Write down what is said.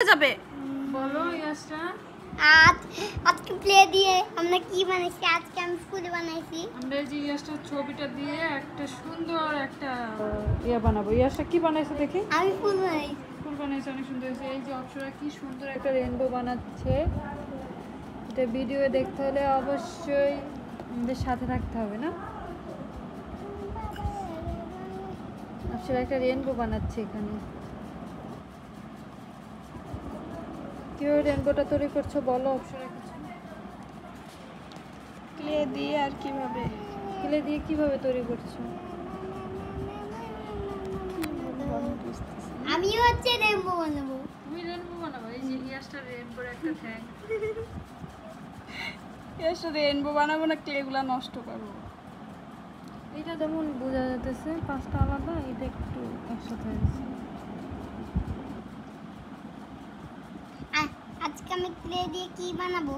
যাবে বলো ইয়াসটা। আজকে প্লে দিয়ে আমরা কি বানাইছি? আজকে আমি ফুল বানাইছি। আমরা এই যে ইয়াসটার ছবিটা দিয়ে একটা সুন্দর একটা ইয়া বানাবো। ইয়াসটা কি বানাইছে দেখি? আমি ফুল বানাইছি। ফুল বানাইছে, অনেক সুন্দর হয়েছে। এই যে অপসরা কি সুন্দর একটা রেইনবো বানাচ্ছে। এটা ভিডিও দেখতে হলে অবশ্যই আমাদের সাথে থাকতে হবে না? অপসরা একটা রেইনবো বানাচ্ছে এখানে। কিভাবে রেইনবোটা তৈরি করছো বলো অপসরা কিছু। ক্লে দিয়ে আর কিভাবে ক্লে দিয়ে কিভাবে তৈরি করছো? আমি হচ্ছে রেইনবো বানাবো। তুমি রেইনবো বানাবো? এই যে ইয়াসটা রেইনবোর একটা থ্যাং। এসে রেইনবো বানাবো না, ক্লেগুলা নষ্ট করবো। এটা যেমন বোঝা যাচ্ছে পাঁচটা আলাদা, এটা একটু একসাথে হয়েছে। আজকে আমি ক্লে দিয়ে কি বানাবো?